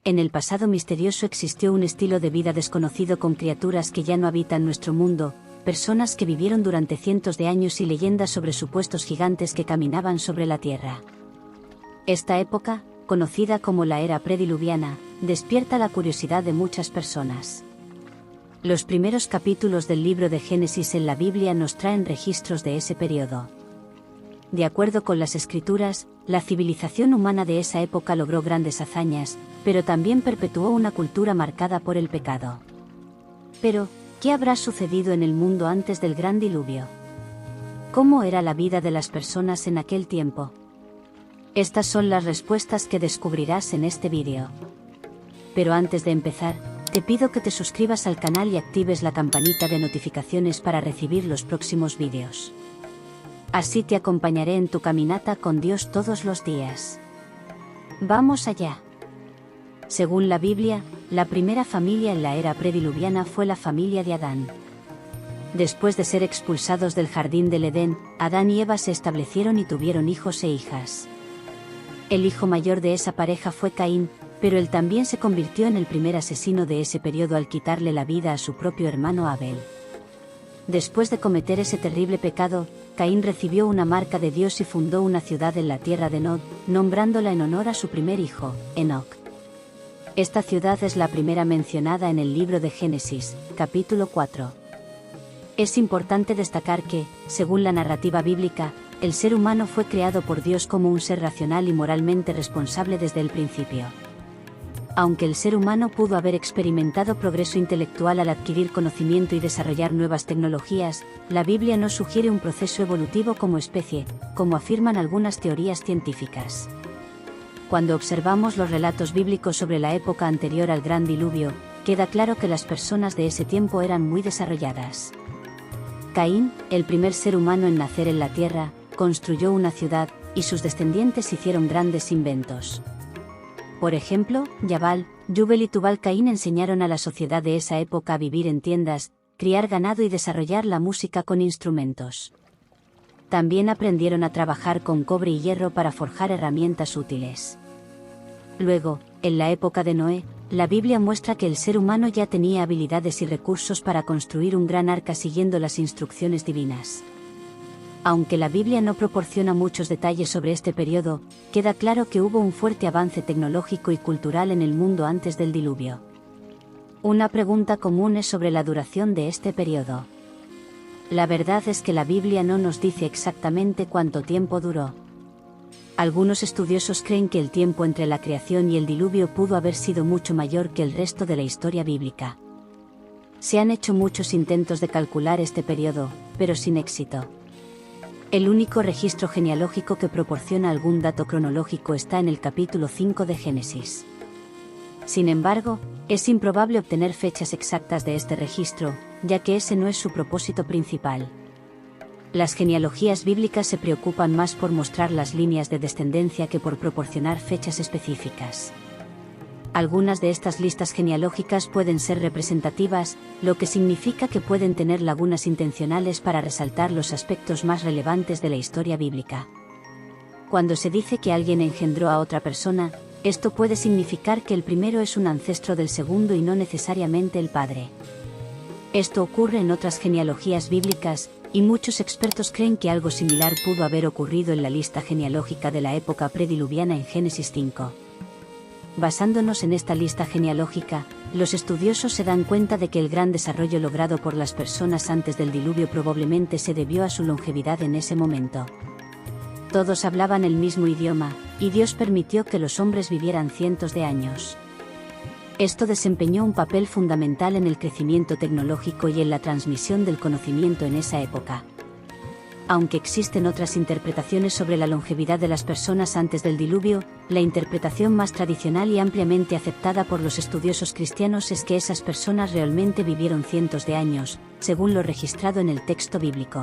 En el pasado misterioso existió un estilo de vida desconocido con criaturas que ya no habitan nuestro mundo, personas que vivieron durante cientos de años y leyendas sobre supuestos gigantes que caminaban sobre la Tierra. Esta época, conocida como la era prediluviana, despierta la curiosidad de muchas personas. Los primeros capítulos del libro de Génesis en la Biblia nos traen registros de ese periodo. De acuerdo con las escrituras, la civilización humana de esa época logró grandes hazañas, pero también perpetuó una cultura marcada por el pecado. Pero, ¿qué habrá sucedido en el mundo antes del gran diluvio? ¿Cómo era la vida de las personas en aquel tiempo? Estas son las respuestas que descubrirás en este vídeo. Pero antes de empezar, te pido que te suscribas al canal y actives la campanita de notificaciones para recibir los próximos vídeos. Así te acompañaré en tu caminata con Dios todos los días. ¡Vamos allá! Según la Biblia, la primera familia en la era prediluviana fue la familia de Adán. Después de ser expulsados del jardín del Edén, Adán y Eva se establecieron y tuvieron hijos e hijas. El hijo mayor de esa pareja fue Caín, pero él también se convirtió en el primer asesino de ese periodo al quitarle la vida a su propio hermano Abel. Después de cometer ese terrible pecado, Caín recibió una marca de Dios y fundó una ciudad en la tierra de Nod, nombrándola en honor a su primer hijo, Enoc. Esta ciudad es la primera mencionada en el libro de Génesis, capítulo 4. Es importante destacar que, según la narrativa bíblica, el ser humano fue creado por Dios como un ser racional y moralmente responsable desde el principio. Aunque el ser humano pudo haber experimentado progreso intelectual al adquirir conocimiento y desarrollar nuevas tecnologías, la Biblia no sugiere un proceso evolutivo como especie, como afirman algunas teorías científicas. Cuando observamos los relatos bíblicos sobre la época anterior al gran diluvio, queda claro que las personas de ese tiempo eran muy desarrolladas. Caín, el primer ser humano en nacer en la tierra, construyó una ciudad, y sus descendientes hicieron grandes inventos. Por ejemplo, Yabal, Jubal y Tubal-Caín enseñaron a la sociedad de esa época a vivir en tiendas, criar ganado y desarrollar la música con instrumentos. También aprendieron a trabajar con cobre y hierro para forjar herramientas útiles. Luego, en la época de Noé, la Biblia muestra que el ser humano ya tenía habilidades y recursos para construir un gran arca siguiendo las instrucciones divinas. Aunque la Biblia no proporciona muchos detalles sobre este periodo, queda claro que hubo un fuerte avance tecnológico y cultural en el mundo antes del diluvio. Una pregunta común es sobre la duración de este periodo. La verdad es que la Biblia no nos dice exactamente cuánto tiempo duró. Algunos estudiosos creen que el tiempo entre la creación y el diluvio pudo haber sido mucho mayor que el resto de la historia bíblica. Se han hecho muchos intentos de calcular este periodo, pero sin éxito. El único registro genealógico que proporciona algún dato cronológico está en el capítulo 5 de Génesis. Sin embargo, es improbable obtener fechas exactas de este registro, ya que ese no es su propósito principal. Las genealogías bíblicas se preocupan más por mostrar las líneas de descendencia que por proporcionar fechas específicas. Algunas de estas listas genealógicas pueden ser representativas, lo que significa que pueden tener lagunas intencionales para resaltar los aspectos más relevantes de la historia bíblica. Cuando se dice que alguien engendró a otra persona, esto puede significar que el primero es un ancestro del segundo y no necesariamente el padre. Esto ocurre en otras genealogías bíblicas, y muchos expertos creen que algo similar pudo haber ocurrido en la lista genealógica de la época prediluviana en Génesis 5. Basándonos en esta lista genealógica, los estudiosos se dan cuenta de que el gran desarrollo logrado por las personas antes del diluvio probablemente se debió a su longevidad en ese momento. Todos hablaban el mismo idioma, y Dios permitió que los hombres vivieran cientos de años. Esto desempeñó un papel fundamental en el crecimiento tecnológico y en la transmisión del conocimiento en esa época. Aunque existen otras interpretaciones sobre la longevidad de las personas antes del diluvio, la interpretación más tradicional y ampliamente aceptada por los estudiosos cristianos es que esas personas realmente vivieron cientos de años, según lo registrado en el texto bíblico.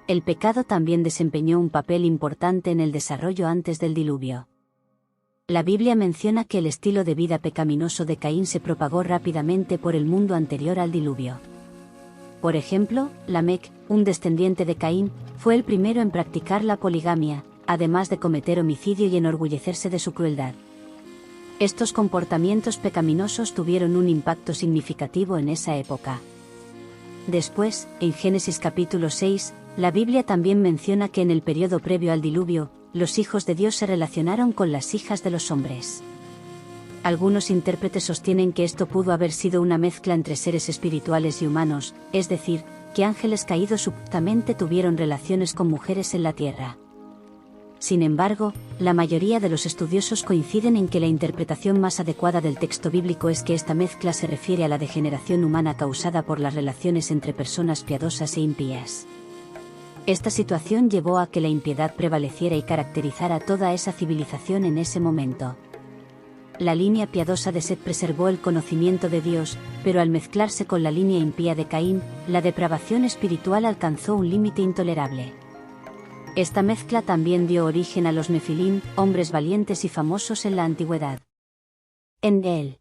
El pecado también desempeñó un papel importante en el desarrollo antes del diluvio. La Biblia menciona que el estilo de vida pecaminoso de Caín se propagó rápidamente por el mundo anterior al diluvio. Por ejemplo, Lamec, un descendiente de Caín, fue el primero en practicar la poligamia, además de cometer homicidio y enorgullecerse de su crueldad. Estos comportamientos pecaminosos tuvieron un impacto significativo en esa época. Después, en Génesis capítulo 6, la Biblia también menciona que en el periodo previo al diluvio, los hijos de Dios se relacionaron con las hijas de los hombres. Algunos intérpretes sostienen que esto pudo haber sido una mezcla entre seres espirituales y humanos, es decir, que ángeles caídos supuestamente tuvieron relaciones con mujeres en la tierra. Sin embargo, la mayoría de los estudiosos coinciden en que la interpretación más adecuada del texto bíblico es que esta mezcla se refiere a la degeneración humana causada por las relaciones entre personas piadosas e impías. Esta situación llevó a que la impiedad prevaleciera y caracterizara toda esa civilización en ese momento. La línea piadosa de Set preservó el conocimiento de Dios, pero al mezclarse con la línea impía de Caín, la depravación espiritual alcanzó un límite intolerable. Esta mezcla también dio origen a los Nefilim, hombres valientes y famosos en la antigüedad. En el